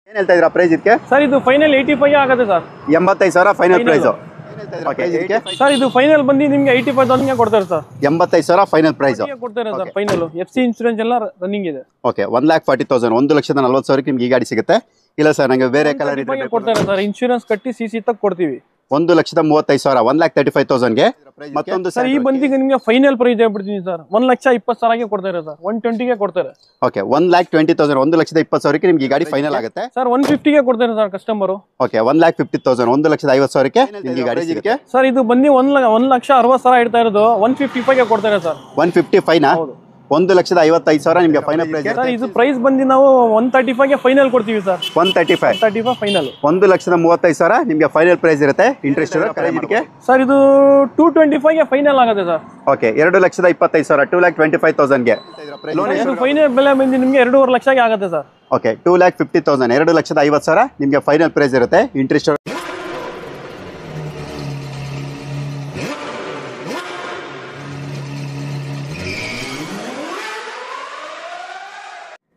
ಏನು ಹೇಳ್ತಾ ಇದ್ದೀರಾ ಪ್ರೈಸ್ ಇದಕ್ಕೆ? ಸರ್ ಇದು ಫೈನಲ್ 85 ಆಗುತ್ತೆ ಸರ್. 85,000 final price. ಓಕೆ ಇದಕ್ಕೆ ಸರ್ ಇದು ಫೈನಲ್ ಬಂದು ನಿಮಗೆ 85,000 ಕೊಡ್ತಾರೆ ಸರ್. 85,000 ಫೈನಲ್ ಪ್ರೈಸ್ ಕೊಡ್ತಾರೆ ಸರ್. ಫೈನಲ್ FC ಇನ್ಶೂರೆನ್ಸ್ ಎಲ್ಲ ರನ್ನಿಂಗ್ ಇದೆ. ಓಕೆ 1,40,000 1,40,40,000 ನಿಮ್ಗೆ ಈ ಗಾಡಿ ಸಿಗುತ್ತೆ. ಇಲ್ಲ ಸರ್ ನಂಗೆ ಬೇರೆ ಕಲರ್ ಇದ್ರೆ ಕೊಡ್ತಾರೆ ಸರ್. ಇನ್ಶೂರೆನ್ಸ್ ಕಟ್ಟಿ CC ತಕ್ ಕೊಡ್ತೀವಿ. 1,35,000 1,35,000ಗೆ. ಮತ್ತೊಂದು ಸರ್ ಈ ಬಂದಿಗೆ ನಿಮಗೆ ಫೈನಲ್ ಪ್ರೈಸ್ ಹೇಳ್ಬಿಡ್ತೀನಿ ಸರ್. 1,20,000ಗೆ ಕೊಡ್ತಾರೆ ಸರ್. 120ಗೆ ಕೊಡ್ತಾರೆ. ಓಕೆ 1,20,000 1,20,000ಕ್ಕೆ ನಿಮ್ಗೆ ಈ ಗಾಡಿ ಫೈನಲ್ ಆಗುತ್ತೆ ಸರ್. 150ಗೆ ಕೊಡ್ತಾರೆ ಸರ್ ಕಸ್ಟಮರ್. ಓಕೆ 1,50,000 1,50,000ಕ್ಕೆ ನಿಮ್ಗೆ ಈ ಗಾಡಿ ಸಿಗುತ್ತೆ. ಸರ್ ಇದು ಬಂದು 1,60,000 ಇಡ್ತಾ ಇರೋದು 155ಗೆ ಕೊಡ್ತಾರೆ ಸರ್. 155 ನಾ? 1,55,000 ನಿಮ್ಗೆ ಫೈನಲ್ ಪ್ರೈಸ್. ಸರ್ ಇದು ಪ್ರೈಸ್ ಬಂದು ನಾವು 135ಗೆ ಫೈನಲ್ ಕೊಡ್ತೀವಿ ಸರ್. 135 ಫೈನಲ್. 1,35,000 ನಿಮ್ಗೆ ಫೈನಲ್ ಪ್ರೈಸ್ ಇರುತ್ತೆ. ಇಂಟ್ರೆಸ್ಟ್ ಇದಕ್ಕೆ ಸರ್ ಇದು 225ಗೆ ಫೈನಲ್ ಆಗುತ್ತೆ ಸರ್. ಓಕೆ 2,25,000 2,25,000ಗೆ ಫೈನಲ್ ಬೆಲೆ ಬಂದು ನಿಮಗೆ 2.5 ಲಕ್ಷಕ್ಕೆ ಆಗುತ್ತೆ ಸರ್. ಓಕೆ 2,50,000 2,50,000 ನಿಮ್ಗೆ ಫೈನಲ್ ಪ್ರೈಸ್ ಇರುತ್ತೆ. ಇಂಟ್ರೆಸ್ಟ್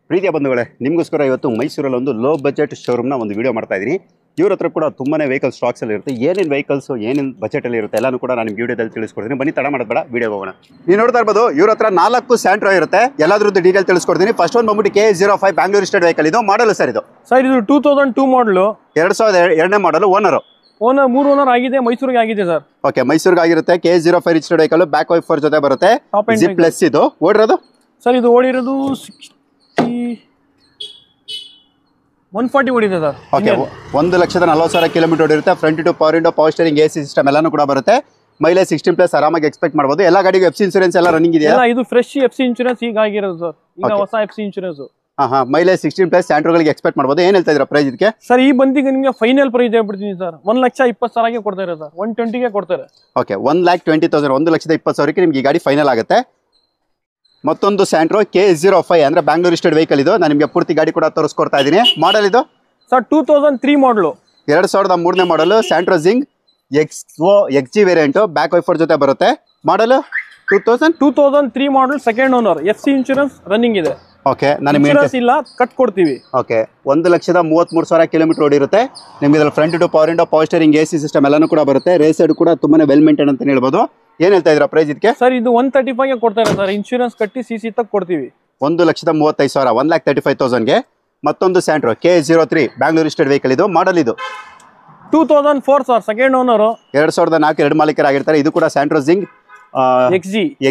ಪ್ರೀತಿಯ ಬಂಧುಗಳೇ, ನಿಮಗೋಸ್ಕರ ಇವತ್ತು ಮೈಸೂರಲ್ಲಿ ಒಂದು ಲೋ ಬಜೆಟ್ ಶೋರೂಮ್ನ ಒಂದು ವಿಡಿಯೋ ಮಾಡ್ತಾ ಇದ್ದೀನಿ. ಇವ್ರ ಹತ್ರ ಕೂಡ ತುಂಬಾ ವೆಹಿಕಲ್ ಸ್ಟಾಕ್ಸಲ್ಲಿ ಇರುತ್ತೆ. ಏನೇನು ವೆಹಿಕಲ್ಸು ಏನೇನು ಬಜೆಟಲ್ಲಿ ಇರುತ್ತೆ ಎಲ್ಲನೂ ಕೂಡ ನಾನು ವಿಡಿಯೋದಲ್ಲಿ ತಿಳಿಸ್ಕೊಡ್ತೀನಿ. ಬನ್ನಿ ತಡ ಮಾಡೋದು ಬೇಡ, ವಿಡಿಯೋ ಹೋಗೋಣ. ನೀವು ನೋಡ್ತಾ ಇರ್ಬೋದು ಇವ್ರ ಹತ್ರ 4 ಸ್ಯಾಂಟ್ರೋ ಇರುತ್ತೆ. ಎಲ್ಲಾದ್ರದ್ದು ಡೀಟೇಲ್ ತಿಳಿಸ್ಕೊಡ್ತೀನಿ. ಫಸ್ಟ್ ಒಂದು ಬಂದ್ಬಿಟ್ಟು KA05 ಬ್ಯಾಂಗ್ಳೂರ್ ಸ್ಟೇಟ್ ವೆಹಿಕಲ್. ಇದು ಮಾಡಲು ಸರ್ ಇದು ಸರ್ ಇದು 2002 ಮಾಡಲು 2002ನೇ ಮಾಡಲು. ಓನರ್ 3 ಓನರ್ ಆಗಿದೆ. ಮೈಸೂರಿಗೆ ಆಗಿದೆ ಸರ್. ಓಕೆ ಮೈಸೂರಿಗೆ ಆಗಿರುತ್ತೆ. KA05 registered vehicle. Back wiper ಜೊತೆ ಬರುತ್ತೆ. ಜಿಪ್ ಪ್ಲಸ್ ಇದು ಓಡಿರೋದು ಸರ್. ಇದು ಓಡಿರೋದು 140 ಓಡಿದೆ ಸರ್. ಓಕೆ 1,40,000 ಕಿಲೋಮೀಟರ್ ಓಡಿರುತ್ತೆ. Front two power window, power steering, AC system ಎಲ್ಲಾನು ಕೂಡ ಬರುತ್ತೆ. ಮೈಲೇಜ್ 16+ ಆರಾಮಾಗಿ ಎಕ್ಸ್ಪೆಕ್ಟ್ ಮಾಡಬಹುದು. ಎಲ್ಲ ಗಾಡಿಗೂ FC ಇನ್ಶೂರೆನ್ಸ್ ಎಲ್ಲ ರನ್ನಿಂಗ್ ಇದೆಯಾ? ಇದು ಫ್ರೆಶ್ FC ಇನ್ಶೂರೆನ್ಸ್ ಈಗ ಆಗಿರೋದು ಸರ್. ಈಗ ಹೊಸ FC ಇನ್ಶೂರೆನ್ಸ್. ಮೈಲೇಜ್ 16+ ಸ್ಯಾಂಟ್ರೋಗಳಿಗೆ ಎಕ್ಸ್ಪೆಕ್ಟ್ ಮಾಡಬಹುದು. ಏನ್ ಹೇಳ್ತಾ ಇದ್ದೀರಾ ಪ್ರೈಸ್ ಇದಕ್ಕೆ? ಸರ್ ಈ ಬಂದಿಗೆ ನಿಮಗೆ ಫೈನಲ್ ಪ್ರೈಸ್ ಹೇಳ್ಬಿಡ್ತೀನಿ ಸರ್. 1,20,000ಗೆ ಕೊಡ್ತಾರೆ ಸರ್. 120ಗೆ ಕೊಡ್ತಾರೆ. ಓಕೆ 1,20,000 1,20,000ಕ್ಕೆ ನಿಮ್ಗೆ ಈ ಗಾಡಿ ಫೈನಲ್ ಆಗುತ್ತೆ. ಮತ್ತೊಂದು ಸ್ಯಾಂಟ್ರೋ KA05 ಅಂದ್ರೆ ಬ್ಯಾಂಗ್ಳೂರ್ ಸ್ಟೇಟ್ ವೆಹಿಕಲ್. ಇದು ನಾನು ನಿಮಗೆ ಪೂರ್ತಿ ಗಾಡಿ ಕೂಡ ತೋರಿಸ್ಕೊಡ್ತಾ ಇದ್ದೀನಿ. ಮಾಡಲ್ ಇದು ಸರ್ 2003 ಮಾಡಲು. 2003ನೇ model. Santro Xing XG variant. Back wiper ಜೊತೆ ಬರುತ್ತೆ. Model 2003 model. Second owner. FC insurance running ಇದೆ. ಓಕೆ ನಾನು ಇನ್ಶೂರೆನ್ಸ್ ಇಲ್ಲ ಕಟ್ ಕೊಡ್ತೀವಿ. ಓಕೆ 1,33,000 ಕಿಲೋಮೀಟರ್ ಓಡಿರುತ್ತೆ. ನಿಮಗೆ ಇದ್ರಲ್ಲಿ front two power window, power steering, AC system ಎಲ್ಲಾನು ಕೂಡ ಬರುತ್ತೆ. ರೇಸ್ ಸೈಡ್ ಕೂಡ ತುಂಬಾನೇ ವೆಲ್ ಮೇಂಟೈನ್ ಅಂತ ಹೇಳ್ಬೋದು. ಏನ್ ಹೇಳ್ತಾ ಇದ್ದೀರಾ ಪ್ರೈಸ್ ಇದಕ್ಕೆ? ಸರ್ ಇದು 135ಗೆ ಕೊಡ್ತಾರೆ ಸರ್. ಇನ್ಶೂರೆನ್ಸ್ ಕಟ್ಟಿ CC ತಕ್ ಕೊಡ್ತೀವಿ. 1,35,000 1,35,000ಗೆ. ಮತ್ತೊಂದು Santro KA03 Bangalore state vehicle. ಇದು ಮಾಡಲ್ ಇದು 2004 ಸರ್. Second owner. 2004 ಎರಡು ಮಾಲೀಕರಾಗಿರ್ತಾರೆ. ಇದು ಕೂಡ Santro Xing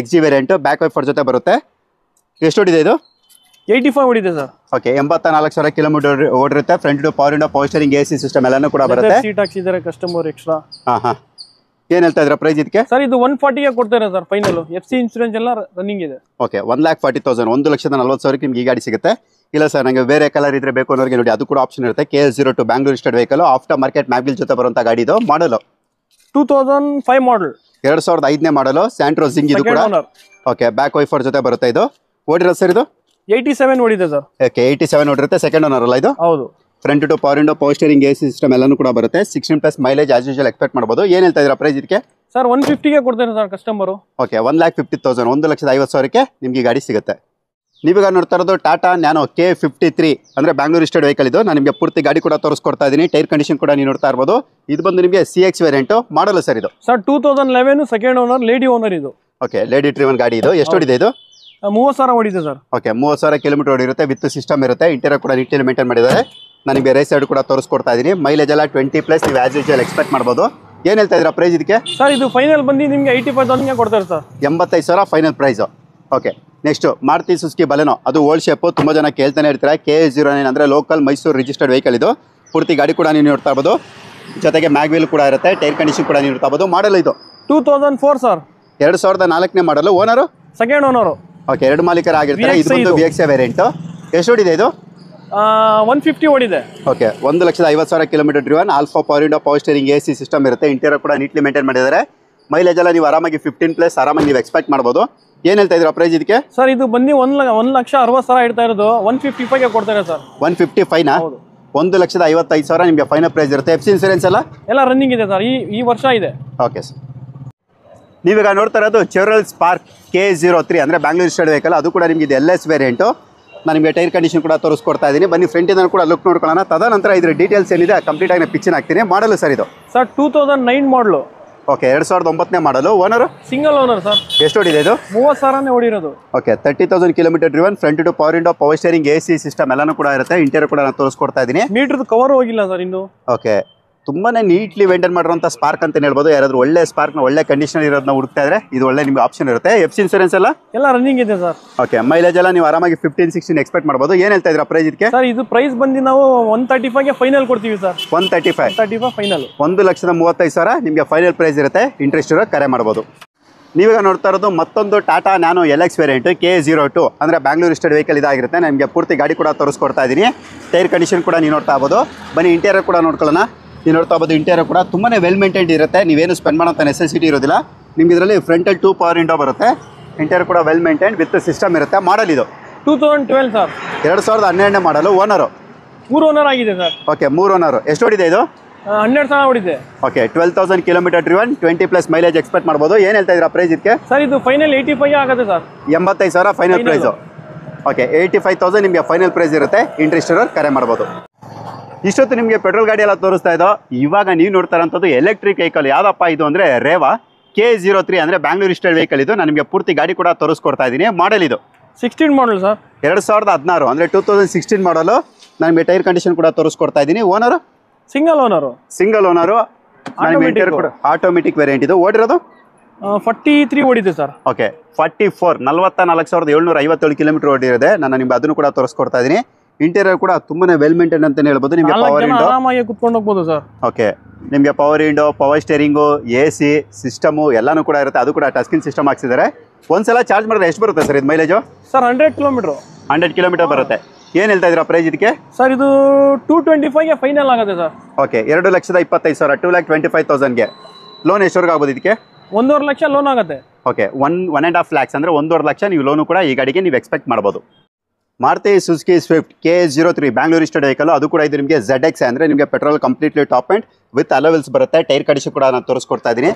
XG variant. Back wiper ಜೊತೆ ಬರುತ್ತೆ. ಎಷ್ಟು ಓಡಿದೆ ಇದು? 85 ಓಡಿದೆ ಸರ್. ಓಕೆ 84,000 ಕಿಲೋಮೀಟರ್ ಓಡಿರುತ್ತೆ. Front two power window, power steering, AC system ಎಲ್ಲಾನು ಕೂಡ ಬರುತ್ತೆ. ಸೀಟ್ ಹಾಕ್ಸಿದ್ದಾರೆ ಕಸ್ಟಮರ್ ಎಕ್ಸ್ಟ್ರಾ. ಏನ್ ಹೇಳ್ತಾ ಇದ್ರ ಪ್ರೈಸ್ ಇದಕ್ಕೆ? ಸರ್ ಇದು 140ಗೆ ಕೊಡ್ತಾರೆ ಸರ್ ಫೈನಲ್. FC ಇನ್ಶೂರೆನ್ಸ್ ಎಲ್ಲ ರನ್ನಿಂಗ್ ಇದೆ. ಓಕೆ 1,40,000 1,40,000ಕ್ಕೆ ನಿಮ್ಗೆ ಈ ಗಾಡಿ ಸಿಗುತ್ತೆ. ಇಲ್ಲ ಸರ್ ನಂಗೆ ಬೇರೆ ಕಲರ್ ಇದ್ರೆ ಬೇಕು ಅನ್ನೋರಿಗೆ ನೋಡಿ ಅದು ಕೂಡ ಆಪ್ಷನ್ ಇರುತ್ತೆ. KA02 Bangalore state vehicle. After market mag wheel ಜೊತೆ ಬರುವಂತ ಗಾಡಿ ಇದು. ಮಾಡಲು 2005 ಮಾಡಲ್. 2005ನೇ ಮಾಡಲು. ಸ್ಯಾಂಟ್ರೋ ಜಿಂಗ್ ಇದು ಕೂಡ. ಓಕೆ ಬ್ಯಾಕ್ ವೈಫರ್ ಜೊತೆ ಬರುತ್ತೆ. ಇದು ಓಡಿರೋ ಸರ್ ಇದು 87 ಓಡಿದೆ ಸರ್. ಓಕೆ 87 ಓಡಿರುತ್ತೆ. ಸೆಕೆಂಡ್ ಓನರ್ ಅಲ್ಲ ಇದು? ಹೌದು. Front two power window, power steering, AC system ಎಲ್ಲಾನು ಕೂಡ ಬರುತ್ತೆ. 16+ ಮೈಲೇಜ್ ಆಸ್ ಯೂಶುವಲ್ ಎಕ್ಸ್ಪೆಕ್ಟ್ ಮಾಡಬಹುದು. ಏನ್ ಹೇಳ್ತಾ ಇದ್ದೀರಾ ಪ್ರೈಸ್ ಇದಕ್ಕೆ? ಸರ್ 150ಗೆ ಕೊಡ್ತಾರೆ ಸರ್ ಕಸ್ಟಮರ್. ಓಕೆ 1,50,000 1,50,000ಕ್ಕೆ ನಿಮ್ಗೆ ಗಾಡಿ ಸಿಗುತ್ತೆ. ನೀವೀಗ ನೋಡ್ತಾ ಇರೋದು ಟಾಟಾ ನ್ಯಾನೋ K53 ಅಂದ್ರೆ ಬ್ಯಾಂಗ್ಳೂರ್ ಸ್ಟೇಟ್ ವೆಹಿಕಲ್. ಇದು ನಾನು ನಿಮಗೆ ಪೂರ್ತಿ ಗಾಡಿ ಕೂಡ ತೋರಿಸ್ಕೊಡ್ತಾ ಇದ್ದೀನಿ. ಟೈರ್ ಕಂಡೀಷನ್ ಕೂಡ ನೀವು ನೋಡ್ತಾ ಇರ್ಬೋದು. ಇದು ಬಂದು ನಿಮಗೆ CX ವೇರಿಯಂಟ್. ಮಾಡಲು ಸರ್ ಇದು sir 2011 second owner. Lady owner ಇದು. ಓಕೆ ಲೇಡಿ ಡ್ರಿವನ್ ಗಾಡಿ ಇದು. ಎಷ್ಟು ಓಡಿದೆ ಇದು? 30,000 ಓಡಿದೆ ಸರ್. ಓಕೆ 30,000 ಕಿಲೋಮೀಟರ್ ಓಡಿರುತ್ತೆ. ವಿತ್ ಸಿಸ್ಟಮ್ ಇರುತ್ತೆ. ಇಂಟೀರಿಯರ್ ಕೂಡ ನೀಟಾಗಿ ಮೇಂಟೈನ್ ಮಾಡಿದ್ದಾರೆ. ನಾನು ನಿಮಗೆ ರೇಸ್ ಸೈಡ್ ಕೂಡ ತೋರಿಸ್ಕೊಡ್ತಾ ಇದ್ದೀನಿ. ಮೈಲೇಜ್ ಎಲ್ಲ 20+ ನೀವು ಆಸ್ ಯೂಶುವಲ್ ಎಕ್ಸ್ಪೆಕ್ಟ್ ಮಾಡ್ಬೋದು. ಏನ್ ಹೇಳ್ತಾ ಇದ್ದೀರಾ ಪ್ರೈಸ್ ಇದಕ್ಕೆ? ಸರ್ ಇದು ಫೈನಲ್ ಬಂದು ನಿಮಗೆ 85,000ಗೆ ಕೊಡ್ತಾರೆ sir. 85,000 final price. Okay next Maruti Suzuki Baleno. ಅದು ಓಲ್ಡ್ ಶೇಪ್. ತುಂಬಾ ಜನ ಕೇಳ್ತಾನೆ ಇರ್ತಾರೆ. KA09 ಅಂದ್ರೆ ಲೋಕಲ್ ಮೈಸೂರು ರಿಜಿಸ್ಟರ್ಡ್ ವೆಹಿಕಲ್. ಇದು ಪೂರ್ತಿ ಗಾಡಿ ಕೂಡ ನೀವು ನೋಡ್ತಾ ಇರ್ಬೋದು. ಜೊತೆಗೆ ಮ್ಯಾಗ್ವಿಲ್ ಕೂಡ ಇರುತ್ತೆ. ಟೈರ್ ಕಂಡೀಷನ್ ಕೂಡ ನೀವು ನೋಡ್ತಾ ಇರ್ಬೋದು. ಮಾಡಲ್ ಇದು 2004 ಸರ್. 2004ನೇ ಮಾಡಲು. Owner second owner. ಓಕೆ ಎರಡು ಮಾಲೀಕರಾಗಿರ್ತಾರೆ. ಇದು ಒಂದು VXA ವೇರಿಯಂಟ್. ಎಷ್ಟು ಓಡಿದೆ ಇದು? 150 ಓಡಿದೆ. Okay 1,50,000 kilometre driven. Alpha power window, power steering, AC system ಇರುತ್ತೆ. ಇಂಟೀರಿಯರ್ ಕೂಡ ನೀಟ್ಲಿ ಮೇಂಟೈನ್ ಮಾಡಿದ್ದಾರೆ. ಮೈಲೇಜ್ ಎಲ್ಲ ನೀವು ಆರಾಮಾಗಿ 15+ ಆರಾಮಾಗಿ ನೀವು ಎಕ್ಸ್ಪೆಕ್ಟ್ ಮಾಡ್ಬೋದು. ಏನ್ ಹೇಳ್ತಾ ಇದ್ದೀರಾ ಪ್ರೈಸ್ ಇದಕ್ಕೆ? ಸರ್ ಇದು ಬಂದು 1,60,000 ಇಡ್ತಾ ಇರೋದು 155ಗೆ ಕೊಡ್ತಾರೆ ಸರ್. 155 ನಾ? 1,55,000 ನಿಮಗೆ ಫೈನಲ್ ಪ್ರೈಸ್ ಇರುತ್ತೆ. FC ಇನ್ಸೂರೆನ್ಸ್ ಎಲ್ಲ ರನ್ನಿಂಗ್ ಇದೆ ಸರ್. ಈ ವರ್ಷ ಇದೆ. Okay sir. ನೀವೀಗ ನೋಡ್ತಾ ಇರೋದು ಚೆವ್ರಲ್ ಸ್ಪಾರ್ಕ್ KA03 ಅಂದ್ರೆ ಬ್ಯಾಂಗ್ಳೂರ್ ಸ್ಟೇಟ್ ವೆಹಿಕಲ್. ಅದು ಕೂಡ ನಿಮಗೆ ಇದು LS ವೇರಿಯಂಟು. ನಾನು ನಿಮಗೆ ಟೈರ್ ಕಂಡೀಷನ್ ಕೂಡ ತೋರಿಸ್ಕೊಡ್ತಾ ಇದ್ದೀನಿ. ಬನ್ನಿ ಫ್ರಂಟಿಂದ ಕೂಡ ಲುಕ್ ನೋಡ್ಕೊಳ್ಳೋಣ. ತದನಂತರ ಇದ್ರ ಡೀಟೇಲ್ಸ್ ಏನಿದೆ ಕಂಪ್ಲೀಟ್ ಆಗಿ ಪಿಚ್ಚಿನ ಹಾಕ್ತೀನಿ. ಮಾಡಲು ಸರ್ ಇದು ಸರ್ 2009 ಮಾಡಲು. ಓಕೆ 2009ನೇ model. Owner single owner sir. ಎಷ್ಟು ಹೊಡಿದೆ ಇದು? 30,000 ಓಡಿರೋದು. Okay 30,000 kilometre driven. Front two power window, power steering, AC system ಎಲ್ಲಾನು ಕೂಡ ಇರುತ್ತೆ. ಇಂಟೀರಿಯರ್ ಕೂಡ ನಾನು ತೋರಿಸ್ಕೊಡ್ತಾ ಇದ್ದೀನಿ. ಮೀಟರ್ ಕವರ್ ಹೋಗಿಲ್ಲ ಸರ್ ಇನ್ನು. ಓಕೆ ತುಂಬಾನೇ ನೀಟ್ಲಿ ಮೇಂಟೈನ್ ಮಾಡಿರುವಂಥ ಸ್ಪಾರ್ಕ್ ಅಂತ ಹೇಳ್ಬೋದು. ಯಾರಾದ್ರೂ ಒಳ್ಳೆ ಸ್ಪಾರ್ಕ್ನ ಒಳ್ಳೆ ಕಂಡೀಷನ್ ಇರೋದನ್ನ ಹುಡುಕ್ತಾ ಇದ್ರೆ ಇದು ಒಳ್ಳೆ ನಿಮ್ಗೆ ಆಪ್ಷನ್ ಇರುತ್ತೆ. ಎಫ್ಸಿ ಇನ್ಸೂರೆನ್ಸ್ ಎಲ್ಲ ರನ್ನಿಂಗ್ ಇದೆ ಸರ್. ಓಕೆ ಮೈಲೇಜ್ ಎಲ್ಲ ನೀವು ಆರಾಮಾಗಿ 15-16 ಎಕ್ಸ್ಪೆಕ್ಟ್ ಮಾಡ್ಬೋದು. ಏನು ಹೇಳ್ತಾ ಇದ್ರ ಪ್ರೈಸ್ ಇದಕ್ಕೆ? ಸರ್ ಇದು ಪ್ರೈಸ್ ಬಂದು ನಾವು 135ಗೆ ಫೈನಲ್ ಕೊಡ್ತೀವಿ ಸರ್. 135 ಫೈನಲ್. 1,35,000 ನಿಮಗೆ ಫೈನಲ್ ಪ್ರೈಸ್ ಇರುತ್ತೆ. ಇಂಟ್ರೆಸ್ಟ್ ಇರೋ ಕರೆ ಮಾಡ್ಬೋದು. ನೀವೀಗ ನೋಡ್ತಾ ಇರೋದು ಮತ್ತೊಂದು Tata nano LX variant K02 ಅಂದರೆ ಬ್ಯಾಂಗ್ಳೂರ್ ಸ್ಟೇಟ್ ವೆಹಿಕಲ್ ಇದಾಗಿರುತ್ತೆ. ನಿಮಗೆ ಪೂರ್ತಿ ಗಾಡಿ ಕೂಡ ತೋರಿಸ್ಕೊಡ್ತಾ ಇದ್ದೀನಿ. ಟೈರ್ ಕಂಡೀಷನ್ ಕೂಡ ನೀವು ನೋಡ್ತಾ ಆಗ್ಬೋದು. ಬನ್ನಿ ಇಂಟೀರಿಯರ್ ಕೂಡ ನೋಡ್ಕೊಳ್ಳೋಣ. ನೀವು ನೋಡ್ತಾ ಹೋಗ್ಬೋದು ಇಂಟೀರಿಯರ್ ಕೂಡ ತುಂಬಾ ವೆಲ್ ಮೇಂಟೈನ್ಡ್ ಇರುತ್ತೆ. ನೀವೇನು ಸ್ಪೆಂಡ್ ಮಾಡೋಂಥ ನೆಸೆಸಿಟಿ ಇರೋದಿಲ್ಲ. ನಿಮ್ಗೆ ಇದರಲ್ಲಿ ಫ್ರಂಟಲ್ಲಿ 2 ಪವರ್ ವಿಂಡೋ ಬರುತ್ತೆ. ಇಂಟೀರಿಯರ್ ಕೂಡ ವೆಲ್ ಮೇಂಟೈನ್ಡ್ ವಿತ್ ಸಿಸ್ಟಮ್ ಇರುತ್ತೆ. ಮಾಡಲ್ ಇದು 2012 ಸರ್. 2012ನೇ ಮಾಡಲು. ಓನರು 3 ಓನರ್ ಆಗಿದೆ ಸರ್. Okay 3 owner. ಎಷ್ಟು ಹೊಡಿದೆ ಇದು? 12,000 ಹೊಡಿದೆ. Okay 12,000 kilometre driven, 20+ mileage expect ಮಾಡ್ಬೋದು. ಏನು ಹೇಳ್ತಾ ಇದ್ದೀರಾ ಪ್ರೈಸ್ ಇದಕ್ಕೆ? ಸರ್ ಇದು ಫೈನಲ್ 85 ಆಗುತ್ತೆ ಸರ್. 85,000 final price. ಓಕೆ 85,000 ನಿಮಗೆ ಫೈನಲ್ ಪ್ರೈಸ್ ಇರುತ್ತೆ. ಇಂಟ್ರೆಸ್ಟ್ ಇರೋರು ಕರೆ ಮಾಡ್ಬೋದು. ಇಷ್ಟೊತ್ತು ನಿಮಗೆ ಪೆಟ್ರೋಲ್ ಗಾಡಿ ಎಲ್ಲ ತೋರಿಸ್ತಾ ಇದ್ದೋ. ಇವಾಗ ನೀವು ನೋಡ್ತಾ ಇರೋಂಥದ್ದು ಎಲೆಕ್ಟ್ರಿಕ್ ವೆಹಿಕಲ್. ಯಾವುದಪ್ಪ ಇದು ಅಂದರೆ ರೇವಾ K03 ಅಂದರೆ ಬ್ಯಾಂಗ್ಳೂರ್ ಸ್ಟೇಟ್ ವೆಹಿಕಲ್ ಇದು. ನಾನು ನಿಮಗೆ ಪೂರ್ತಿ ಗಾಡಿ ಕೂಡ ತೋರಿಸ್ಕೊಡ್ತಾ ಇದ್ದೀನಿ. ಮಾಡಲ್ ಇದು 16 ಮಾಡಲ್ ಸರ್. 2016 ಅಂದರೆ 2016 ಮಾಡಲು. ನಾನು ನಿಮಗೆ ಟೈರ್ ಕಂಡೀಷನ್ ಕೂಡ ತೋರಿಸ್ಕೊಡ್ತಾ ಇದ್ದೀನಿ. Owner single owner. ಕೂಡ ಆಟೋಮೆಟಿಕ್ ವೇರಿಯಂಟ್ ಇದು. ಓಡಿರೋದು 43 ಓಡಿದೆ ಸರ್. Okay 44,757 kilometre ಓಡಿರೋದೆ. ನಾನು ನಿಮ್ಗೆ ಅದನ್ನು ಕೂಡ ತೋರಿಸ್ಕೊಡ್ತಾ ಇದ್ದೀನಿ. ಇಂಟೀರಿಯರ್ ಕೂಡ ತುಂಬಾನೇ ವೆಲ್ ಮೇಂಟೈನ್ ಅಂತ ಹೇಳ್ಬೋದು. ನಿಮಗೆ ಪವರ್ ವಿಂಡೋ ಆರಾಮಾಗಿ ಕುತ್ಕೊಂಡು ಹೋಗ್ಬೋದು ಸರ್. ಓಕೆ ನಿಮಗೆ power window, power steering, AC system ಎಲ್ಲಾನು ಕೂಡ ಇರುತ್ತೆ. ಅದು ಕೂಡ ಟಚ್ ಸ್ಕ್ರೀನ್ ಸಿಸ್ಟಮ್ ಹಾಕ್ಸಿದ್ದಾರೆ. ಒಂದ್ಸಲ ಚಾರ್ಜ್ ಮಾಡಿದ್ರೆ ಎಷ್ಟು ಬರುತ್ತೆ ಸರ್ ಇದು ಮೈಲೇಜು? ಸರ್ 100 ಕಿಲೋಮೀಟರ್ ಬರುತ್ತೆ. ಏನು ಹೇಳ್ತಾ ಇದ್ದೀರಾ ಪ್ರೈಸ್ ಇದಕ್ಕೆ? ಸರ್ ಇದು 225ಗೆ ಫೈನಲ್ ಆಗುತ್ತೆ ಸರ್. ಓಕೆ 2,25,000 2,25,000ಗೆ. ಲೋನ್ ಎಷ್ಟವರೆಗೆ ಆಗ್ಬೋದು ಇದಕ್ಕೆ? 1.5 ಲಕ್ಷ ಲೋನ್ ಆಗುತ್ತೆ. ಓಕೆ 1.5 lakhs ಅಂದರೆ 1.5 ಲಕ್ಷ ನೀವು ಲೋನು ಕೂಡ ಈ ಗಾಡಿಗೆ ನೀವು ಎಕ್ಸ್ಪೆಕ್ಟ್ ಮಾಡ್ಬೋದು. Maruti Suzuki Swift K03 Bangalore state vehicle. ಅದು ಕೂಡ ಇದು ನಿಮಗೆ ZX ಅಂದರೆ ನಿಮಗೆ petrol completely top and with alloy wheels ಬರುತ್ತೆ. ಟೈರ್ ಕಂಡೀಷನ್ ಕೂಡ ನಾನು ತೋರಿಸ್ಕೊಡ್ತಾ ಇದ್ದೀನಿ.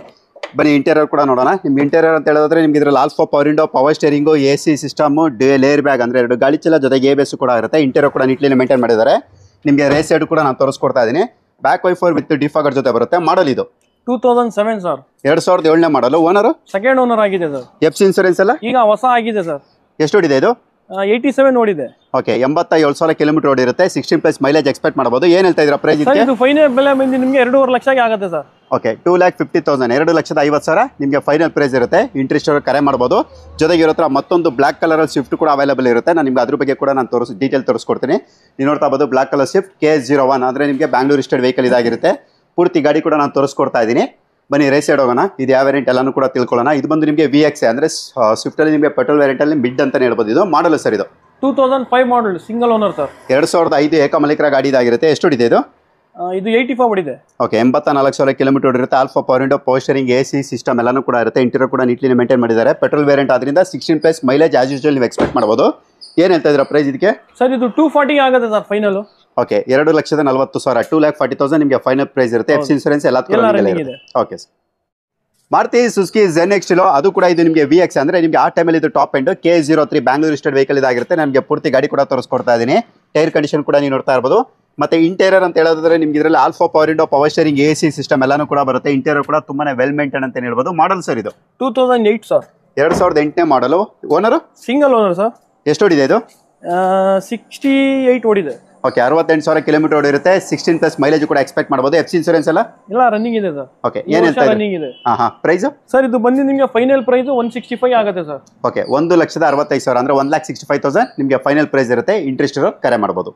ಬನ್ನಿ ಇಂಟೀರಿಯರ್ ಕೂಡ ನೋಡೋಣ. ನಿಮ್ಮ ಇಂಟೀರಿಯರ್ ಅಂತ ಹೇಳಿದ್ರೆ ನಿಮಗೆ ಇದರಲ್ಲಿ alpha power window, power steering, AC system, dual air bag ಅಂದರೆ 2 ಗಾಳಿ ಚೀಲ ಜೊತೆಗೆ ABS ಕೂಡ ಇರುತ್ತೆ. ಇಂಟೀರಿಯರ್ ಕೂಡ ನೀಟ್ಲಿ ಮೇಂಟೈನ್ ಮಾಡಿದ್ದಾರೆ. ನಿಮಗೆ ರೇಸ್ ಸೈಡ್ ಕೂಡ ನಾನು ತೋರಿಸ್ಕೊಡ್ತಾ ಇದ್ದೀನಿ. ಬ್ಯಾಕ್ ವೈಫರ್ ವಿತ್ ಡಿಫಾಗರ್ ಜೊತೆ ಬರುತ್ತೆ. ಮಾಡಲ್ ಇದು 2007 ಸರ್. 2007ನೇ ಮಾಡಲು. ಓನರು ಸೆಕೆಂಡ್ ಓನರ್ ಆಗಿದೆ ಸರ್. ಎಫ್ಸಿ ಇನ್ಸೂರೆನ್ಸ್ ಎಲ್ಲ ಈಗ ಹೊಸ ಆಗಿದೆ ಸರ್. ಎಷ್ಟು ಹೊಡಿದೆ ಇದು? 87 ಓಡಿದೆ. ಓಕೆ 87,000 ಕಿಲೋಮೀಟರ್ ಓಡಿರುತ್ತೆ. 16+ ಮೈಲೇಜ್ ಎಕ್ಸ್ಪೆಕ್ಟ್ ಮಾಡ್ಬೋದು. ಏನು ಹೇಳ್ತಾ ಇದ್ದೀರಾ ಪ್ರೈಸ್ ಇದಕ್ಕೆ? ಇದು ಫೈನಲ್ ಬೆಲೆ ಬಂದು ನಿಮಗೆ 2.5 ಲಕ್ಷಕ್ಕೆ ಆಗುತ್ತೆ ಸರ್. ಓಕೆ 2,50,000 2,50,000 ನಿಮಗೆ ಫೈನಲ್ ಪ್ರೈಸ್ ಇರುತ್ತೆ. ಇಂಟ್ರೆಸ್ಟ್ ಕರೆ ಮಾಡ್ಬೋದು. ಜೊತೆಗೆ ಇರೋ ಹತ್ರ ಮತ್ತೊಂದು ಬ್ಲಾಕ್ ಕಲರ್ ಸ್ವಿಫ್ಟ್ ಕೂಡ ಅವೈಲೇಬಲ್ ಇರುತ್ತೆ. ನಾನು ನಿಮ್ಗೆ ಅದ್ರ ಬಗ್ಗೆ ಕೂಡ ನಾನು ಡೀಟೇಲ್ ತೋರಿಸ್ಕೊಡ್ತೀನಿ. ನೀವು ನೋಡ್ತಾ ಇರ್ಬೋದು ಬ್ಲಾಕ್ ಕಲರ್ ಸ್ವಿಫ್ಟ್ K01 ಅಂದರೆ ನಿಮಗೆ ಬ್ಯಾಂಗ್ಳೂರ್ ಸ್ಟೇಟ್ ವೆಹಿಕಲ್ ಇದಾಗಿರುತ್ತೆ. ಪೂರ್ತಿ ಗಾಡಿ ಕೂಡ ನಾನು ತೋರಿಸ್ಕೊಡ್ತಾ ಇದ್ದೀನಿ. ಬನ್ನಿ ರೇಸ್ ಸೈಡ್ ಹೋಗೋಣ. ಇದು ಯಾವ ವೇರಿಯಂಟ್ ಎಲ್ಲಾನು ಕೂಡ ತಿಳ್ಕೊಳ್ಳೋಣ. ಇದು ಬಂದು ನಿಮಗೆ VX ಅಂದರೆ ಸ್ವಿಫ್ಟಲ್ಲಿ ನಿಮಗೆ ಪೆಟ್ರೋಲ್ ವೇರಿಯಂಟಲ್ಲಿ ಮಿಡ್ ಅಂತಲೇ ಹೇಳ್ಬೋದು. ಇದು ಮಾಡಲು ಸರ್ ಇದು 2005 ಮಾಡಲ್ ಸಿಂಗಲ್ ಓನರ್ ಸರ್. 2005 ಏಕಮಾಲಿಕರ ಗಾಡಿ ಇದಾಗಿರುತ್ತೆ. ಎಷ್ಟು ಹೊಡಿದೆ ಇದು? ಇದು 85 ಹೊಡಿದೆ. ಓಕೆ 84,000 ಕಿಲೋಮೀಟರ್ ಓಡಿರುತ್ತೆ. All four power window, power steering, AC system ಎಲ್ಲಾನು ಕೂಡ ಇರುತ್ತೆ. ಇಂಟೀರಿಯರ್ ಕೂಡ ನೀಟ್ಲಿ ಮೇಂಟೈನ್ ಮಾಡಿದ್ದಾರೆ. ಪೆಟ್ರೋಲ್ ವೇರಿಯಂಟ್ ಆದ್ರಿಂದ 16+ ಮೈಲೇಜ್ ಆಸ್ ಯೂಶುವಲ್ ನೀವು ಎಕ್ಸ್ಪೆಕ್ಟ್ ಮಾಡ್ಬೋದು. ಏನು ಹೇಳ್ತಾ ಇದ್ದೀರಾ ಪ್ರೈಸ್ ಇದಕ್ಕೆ? ಸರ್ ಇದು 240 ಆಗುತ್ತೆ ಸರ್ ಫೈನಲ್. ಓಕೆ 2,40,000 2,40,000 ನಿಮಗೆ ಫೈನಲ್ ಪ್ರೈಸ್ ಇರುತ್ತೆ. ಎಫ್ಸಿ ಇನ್ಸೂರೆನ್ಸ್ ಎಲ್ಲ okay sir. Maruti Suzuki ZX ಅದು ಕೂಡ ಇದು ನಿಮಗೆ VX ಅಂದರೆ ನಿಮಗೆ ಆ ಟೈಮಲ್ಲಿ ಇದು top end K03 Bangalore state vehicle ಇದಾಗಿರುತ್ತೆ. ನಮಗೆ ಪೂರ್ತಿ ಗಾಡಿ ಕೂಡ ತೋರಿಸ್ಕೊಡ್ತಾ ಇದ್ದೀನಿ. ಟೈರ್ ಕಂಡೀಷನ್ ಕೂಡ ನೀವು ನೋಡ್ತಾ ಇರ್ಬೋದು. ಮತ್ತೆ ಇಂಟೀರಿಯರ್ ಅಂತ ಹೇಳಿದ್ರೆ ನಿಮ್ಗೆ ಇದರಲ್ಲಿ alpha power window, power steering, AC system ಎಲ್ಲಾನು ಕೂಡ ಬರುತ್ತೆ. ಇಂಟೀರಿಯರ್ ಕೂಡ ತುಂಬಾನೇ ವೆಲ್ ಮೇಂಟೈನ್ ಅಂತ ಹೇಳ್ಬೋದು. ಮಾಡಲ್ ಸರ್ ಇದು 2008 ಸರ್. 2008ನೇ model. Owner single owner sir. ಎಷ್ಟು ಹೊಡಿದೆ ಇದು? 68 ಓಡಿದೆ. ಓಕೆ 68,000 ಕಿಲೋಮೀಟರ್ ಓಡಿರುತ್ತೆ. 16+ ಮೈಲೇಜ್ ಕೂಡ ಎಕ್ಸ್ಪೆಕ್ಟ್ ಮಾಡ್ಬೋದು. ಎಫ್ಸಿ ಇನ್ಸೂರೆನ್ಸ್ ಎಲ್ಲ ರನ್ನಿಂಗ್ ಇದೆ ಸರ್. ಓಕೆ ಏನು ಹೇಳ್ತಾ ಇದೆ? ಪ್ರೈಸ್ ಸರ್ ಇದು ಬಂದು ನಿಮಗೆ ಫೈನಲ್ ಪ್ರೈಸ್ 165 ಆಗುತ್ತೆ ಸರ್. ಓಕೆ 1,65,000 ಅಂದರೆ 1,65,000 ನಿಮಗೆ ಫೈನಲ್ ಪ್ರೈಸ್ ಇರುತ್ತೆ. ಇಂಟ್ರೆಸ್ಟ್ ಇರೋ ಕರೆ ಮಾಡ್ಬೋದು.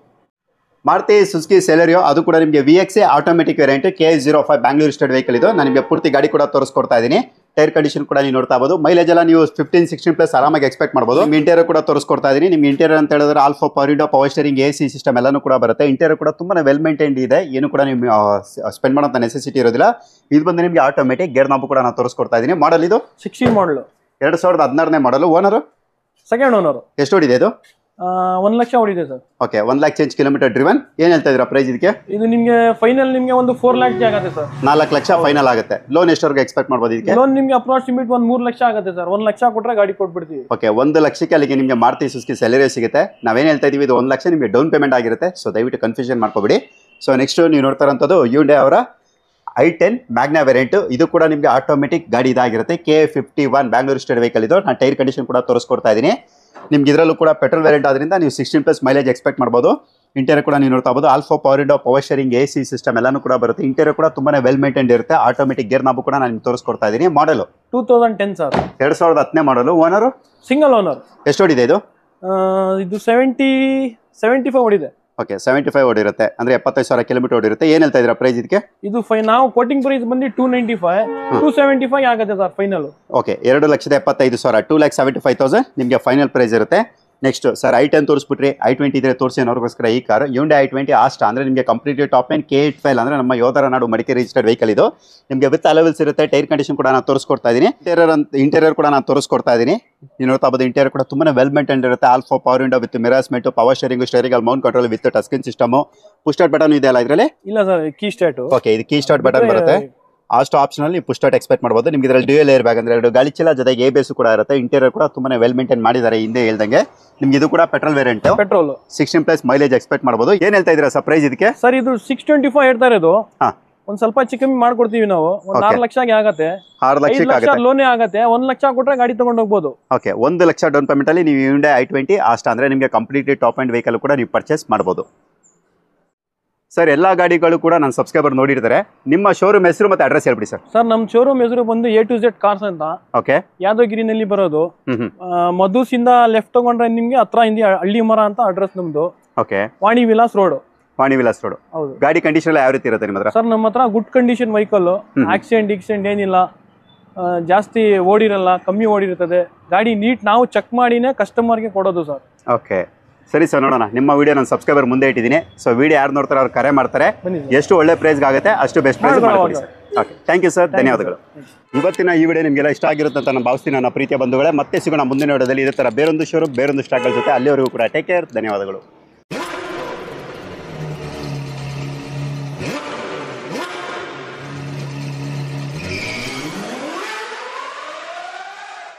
ಮಾರುತಿ ಸುಜುಕಿ ಸೆಲೆರಿಯೋ ಅದು ಕೂಡ ನಿಮಗೆ VX automatic variant K05 Bangalore state vehicle ಇದು. ನಾನು ನಿಮಗೆ ಪೂರ್ತಿ ಗಾಡಿ ಕೂಡ ತೋರಿಸ್ಕೊಡ್ತಾ ಇದ್ದೀನಿ. ಟೈರ್ ಕಂಡೀಷನ್ ಕೂಡ ನೀವು ನೋಡ್ತಾ ಇರ್ಬೋದು. ಮೈಲೇಜ್ ಎಲ್ಲ ನೀವು 15-16+ ಆರಾಮಾಗಿ ಎಕ್ಸ್ಪೆಕ್ಟ್ ಮಾಡ್ಬೋದು. ನಿಮ್ಮ ಇಂಟೀರಿಯರ್ ಕೂಡ ತೋರಿಸ್ಕೊಡ್ತಾ ಇದ್ದೀನಿ. ನಿಮ್ಮ ಇಂಟೀರಿಯರ್ ಅಂತ ಹೇಳಿದ್ರೆ alpha power window, power steering, AC system ಎಲ್ಲಾನು ಕೂಡ ಬರುತ್ತೆ. ಇಂಟೀರಿಯರ್ ಕೂಡ ತುಂಬಾ ವೆಲ್ ಮೇಂಟೈನ್ಡ್ ಇದೆ. ಏನು ಕೂಡ ನೀವು ಸ್ಪೆಂಡ್ ಮಾಡೋಂಥ ನೆಸೆಸಿಟಿ ಇರೋದಿಲ್ಲ. ಇದು ಬಂದು ನಿಮಗೆ ಆಟೋಮೆಟಿಕ್ ಗೇರ್ ನಾಬ್ ಕೂಡ ನಾನು ತೋರಿಸ್ಕೊಡ್ತಾ ಇದ್ದೀನಿ. ಮಾಡಲ್ ಇದು 16 ಮಾಡಲು. 2016ನೇ ಮಾಡಲು. Owner second owner. ಎಷ್ಟು ಹೊಡಿದೆ ಇದು? 1 ಲಕ್ಷ ಹೊಡಿದೆ sir. Okay 1 lakh change kilometre driven. ಏನು ಹೇಳ್ತಾ ಇದ್ದೀರಾ ಪ್ರೈಸ್ ಇದಕ್ಕೆ? ಇದು ನಿಮಗೆ ಫೈನಲ್ ನಿಮಗೆ ಒಂದು 4 lakh ಆಗುತ್ತೆ ಸರ್. 4 ಲಕ್ಷ ಫೈನಲ್ ಆಗುತ್ತೆ. ಲೋನ್ ಎಷ್ಟವರೆಗೆ ಎಕ್ಸ್ಪೆಕ್ಟ್ ಮಾಡ್ಬೋದು ಇದಕ್ಕೆ? ಲೋನ್ ನಿಮಗೆ ಅಪ್ರಾಕ್ಸಿಮೇಟ್ ಒಂದು 3 ಲಕ್ಷ ಆಗುತ್ತೆ ಸರ್. 1 ಲಕ್ಷ ಕೊಟ್ಟರೆ ಗಾಡಿ ಕೊಟ್ಬಿಡ್ತೀವಿ. ಓಕೆ 1 ಲಕ್ಷಕ್ಕೆ ಅಲ್ಲಿಗೆ ನಿಮಗೆ ಮಾರುತಿ ಸುಜುಕಿ ಸೆಲೆರಿಯೋ ಸಿಗುತ್ತೆ. ನಾವೇನು ಹೇಳ್ತಾ ಇದೀವಿ, ಇದು 1 ಲಕ್ಷ ನಿಮಗೆ ಡೌನ್ ಪೇಮೆಂಟ್ ಆಗಿರುತ್ತೆ. ಸೊ ದಯವಿಟ್ಟು ಕನ್ಫ್ಯೂಷನ್ ಮಾಡ್ಕೋಬೇಡಿ. ಸೊ ನೆಕ್ಸ್ಟ್ ನೀವು ನೋಡ್ತಾ ಇರೋಂಥದ್ದು Hyundai ಅವರ i10 ಮ್ಯಾಗ್ನಾ ವೇರಿಯಂಟ್. ಇದು ಕೂಡ ನಿಮಗೆ ಆಟೋಮೆಟಿಕ್ ಗಾಡಿ ಇದಾಗಿರುತ್ತೆ. K51 ಬ್ಯಾಂಗ್ಳೂರ್ ಸ್ಟೇಟ್ ವೆಹಿಕಲ್ ಇದು. ನಾನು ಟೈರ್ ಕಂಡೀಷನ್ ಕೂಡ ತೋರಿಸ್ಕೊಡ್ತಾ ಇದ್ದೀನಿ. ನಿಮ್ಗೆ ಇದರಲ್ಲೂ ಕೂಡ ಪೆಟ್ರೋಲ್ ವೇರಿಯಂಟ್ ಆದ್ರಿಂದ ನೀವು 16+ ಮೈಲೇಜ್ ಎಕ್ಸ್ಪೆಕ್ಟ್ ಮಾಡ್ಬೋದು. ಇಂಟೀರಿಯರ್ ಕೂಡ ನೀವು ನೋಡ್ತಾ ಇರ್ಬೋದು. All four power window, power steering, AC system ಎಲ್ಲಾನು ಕೂಡ ಬರುತ್ತೆ. ಇಂಟೀರಿಯರ್ ಕೂಡ ತುಂಬಾನೇ ವೆಲ್ ಮೇಂಟೈನ್ಡ್ ಇರುತ್ತೆ. ಆಟೋಮೆಟಿಕ್ ಗೇರ್ ನಾಬು ಕೂಡ ನಾನು ನಿಮ್ಗೆ ತೋರಿಸ್ಕೊಡ್ತಾ ಇದ್ದೀನಿ. ಮಾಡಲು 2010 ಸರ್. 2010 ಮಾಡಲು. Owner single owner. ಎಷ್ಟು ಹೊಡಿದೆ ಇದು? ಇದು 75 ಹೊಡಿದೆ. ಓಕೆ 75 ಓಡಿರುತ್ತೆ. ಅಂದ್ರೆ 75,000 ಕಿಲೋಮೀಟರ್ ಓಡಿರುತ್ತೆ. ಏನ್ ಹೇಳ್ತಾ ಇದ್ದೀರಾ ಪ್ರೈಸ್ ಇದಕ್ಕೆ? ಇದು ನಾವು ಕೋಟಿಂಗ್ ಪ್ರೈಸ್ ಬಂದು 295, 275 ಆಗುತ್ತೆ ಸರ್ ಫೈನಲ್. ಓಕೆ 2,75,000, 2,75,000 ನಿಮಗೆ ಫೈನಲ್ ಪ್ರೈಸ್ ಇರುತ್ತೆ. ನೆಕ್ಸ್ಟ್ ಸರ್ i10 ತೋರಿಸ್ಬಿಟ್ರಿ, i20 ಇದ್ರೆ ತೋರಿಸಿ ಅನ್ನೋರ್ಗೋಸ್ಕರ ಈ ಕಾರ್ Hyundai i20 ಆಸ್ಟಾ. ಅಂದ್ರೆ ನಿಮಗೆ ಕಂಪ್ಲೀಟ್ಲಿ ಟಾಪ್ ಎಂಡ್ K85 ಅಂದ್ರೆ ನಮ್ಮ ಯೋಧರ ನಾಡು ಮಡಿಕೇರಿ ರಿಜಿಸ್ಟರ್ಡ್ ವೆಹಿಕಲ್ ಇದು. ನಿಮಗೆ ವಿತ್ ಅಲವೆಲ್ಸ್ ಇರುತ್ತೆ. ಟೈರ್ ಕಂಡೀಷನ್ ಕೂಡ ನಾನು ತೋರಿಸ್ಕೊಡ್ತಾ ಇದ್ದೀನಿ. ಇಂಟೀರಿಯರ್ ಕೂಡ ನಾನು ತೋರಿಸ್ಕೊಡ್ತಾ ಇದ್ದೀನಿ. ನೀವು ನೋಡ್ತಾ ಇರ್ಬೋದು ಇಂಟೀರಿಯರ್ ಕೂಡ ತುಂಬಾ ವೆಲ್ ಮೇಂಟೈನ್ಡ್ ಇರುತ್ತೆ. ಆಲ್ಫಾ ಪವರ್ ವಿಂಡೋ ವಿತ್ ಮಿರರ್ಸ್ಮೆಂಟ್, power steering, steering mount control with touch screen system. Push start button ಇದೆ ಅಲ್ಲ ಇದರಲ್ಲಿ? ಇಲ್ಲ ಸರ್, ಕೀ ಸ್ಟಾರ್ಟ್. ಓಕೆ ಇದು ಕೀ ಸ್ಟಾರ್ಟ್ ಬಟನ್ ಬರುತ್ತೆ. ಅಷ್ಟು ಆಪ್ಷನ್ ಅಲ್ಲಿ ಪುಷ್ ಸ್ಟಾರ್ಟ್ ಎಕ್ಸ್ಪೆಕ್ಟ್ ಮಾಡಬಹುದು. ನಿಮ್ಗೆ ಇದರಲ್ಲಿ ಡ್ಯೂಯಲ್ ಏರ್ ಬ್ಯಾಗ್ ಅಂದ್ರೆ 2 ಗಾಳಿ ಚೀಲ ಜೊತೆಗೆ ABS ಕೂಡ ಇರುತ್ತೆ. ಇಂಟೀರಿಯರ್ ಕೂಡ ತುಂಬಾನೇ ವೆಲ್ ಮೇಂಟೈನ್ ಮಾಡಿದ್ದಾರೆ. ಹಿಂದೆ ಹೇಳ್ದಂಗೆ ನಿಮ್ಗೆ ಇದು ಕೂಡ petrol variant, petrol 16+ mileage expect ಮಾಡಬಹುದು. ಏನ್ ಹೇಳ್ತಾ ಇದೀರಾ ಸರ್ ಪ್ರೈಸ್ ಇದಕ್ಕೆ? ಸರ್ ಇದು 625 ಹೇಳ್ತಾ ಇರೋದು. ಹಾ, ಒಂದ್ ಸ್ವಲ್ಪ ಚಿಕ್ಕಮ್ಮಿ ಮಾಡ್ಕೊಡ್ತೀವಿ ನಾವು. ಒಂದು 6 ಲಕ್ಷಕ್ಕೆ ಆಗತ್ತೆ. 6 ಲಕ್ಷಕ್ಕೆ ಲೋನೇ ಆಗತ್ತೆ. 1 ಲಕ್ಷ ಕೊಟ್ರೆ ಗಾಡಿ ತಗೊಂಡು ಹೋಗ್ಬೋದು. ಓಕೆ 1 ಲಕ್ಷ ಡೌನ್ ಪೇಮೆಂಟ್ ಅಲ್ಲಿ ನೀವು Hyundai i20 ಆಸ್ಟಾ ಅಂದ್ರೆ ನಿಮಗೆ ಕಂಪ್ಲೀಟ್ಲಿ ಟಾಪ್ ಎಂಡ್ ವೆಹಿಕಲ್ ಕೂಡ ನೀವು ಪರ್ಚೇಸ್ ಮಾಡಬಹುದು. ಸರ್ ಎಲ್ಲಾ ಗಾಡಿಗಳು ಕೂಡ ನನ್ನ ಸಬ್ಸ್ಕ್ರೈಬರ್ ನೋಡಿರ್ತಾರೆ. ನಿಮ್ಮ ಶೋರೂಮ್ ಹೆಸರು ಮತ್ತೆ ಅಡ್ರೆಸ್ ಹೇಳ್ಬಿಡಿ ಸರ್. ಸರ್ ನಮ್ಮ ಶೋರೂಮ್ ಹೆಸರು ಬಂದು A to Z ಕಾರ್ಸ್ ಅಂತ. ಓಕೆ ಯಾದಗಿರಿನಲ್ಲಿ ಬರೋದು. ಮಧುಸಿಂದ ಲೆಫ್ಟ್ ತಗೊಂಡ್ರೆ ನಿಮ್ಗೆ ಹತ್ರ ಹಿಂದಿ ಹಳ್ಳಿ ಮರ ಅಂತ ಅಡ್ರೆಸ್ ನಮ್ದು. ಓಕೆ ವಾಣಿ ವಿಲಾಸ್ ರೋಡ್. ವಾಣಿ ವಿಲಾಸ್ ರೋಡ್. ಹೌದು. ಗಾಡಿ ಕಂಡೀಷನ್ ಯಾವ ರೀತಿ ಇರುತ್ತೆ ನಿಮ್ಮ ಹತ್ರ? ಸರ್ ನಮ್ಮ ಹತ್ರ ಗುಡ್ ಕಂಡೀಷನ್ ವೆಹಿಕಲ್, ಆಕ್ಸಿಡೆಂಟ್ ಏನಿಲ್ಲ, ಜಾಸ್ತಿ ಓಡಿರಲ್ಲ, ಕಮ್ಮಿ ಓಡಿರ್ತದೆ ಗಾಡಿ. ನೀಟ್ ನಾವು ಚೆಕ್ ಮಾಡಿನೇ ಕಸ್ಟಮರ್ಗೆ ಕೊಡೋದು ಸರ್. ಓಕೆ ಸರಿ ಸರ್, ನೋಡೋಣ. ನಿಮ್ಮ ವಿಡಿಯೋ ನನ್ನ ಸಬ್ಸ್ಕ್ರೈಬರ್ ಮುಂದೆ ಇಟ್ಟಿದ್ದೀನಿ. ಸೊ ವಿಡಿಯೋ ಯಾರು ನೋಡ್ತಾರೆ ಅವ್ರು ಕರೆ ಮಾಡ್ತಾರೆ. ಎಷ್ಟು ಒಳ್ಳೆ ಪ್ರೈಸ್ಗೆ ಆಗುತ್ತೆ ಅಷ್ಟು ಬೆಸ್ಟ್ ಪ್ರೈಸ್ ಮಾಡ್ಕೊಡಿ sir. Okay thank you sir, ಧನ್ಯವಾದಗಳು. ಇವತ್ತಿನ ಈ ವಿಡಿಯೋ ನಿಮಗೆಲ್ಲ ಇಷ್ಟ ಆಗಿರುತ್ತೆ ಅಂತ ನಾನು ಭಾವಿಸ್ತೀನಿ ನನ್ನ ಪ್ರೀತಿಯ ಬಂಧುಗಳೇ. ಮತ್ತೆ ಸಿಗೋಣ ಮುಂದಿನ ವಿಡಿಯೋದಲ್ಲಿ ಇದೇ ಥರ ಬೇರೊಂದು ಶೋರೂಮ್ ಬೇರೊಂದು ಸ್ಟಾಕ್ಗಳ ಜೊತೆ. ಅಲ್ಲಿವರೆಗೂ ಕೂಡ ಟೇಕ್ ಕೇರ್, ಧನ್ಯವಾದಗಳು.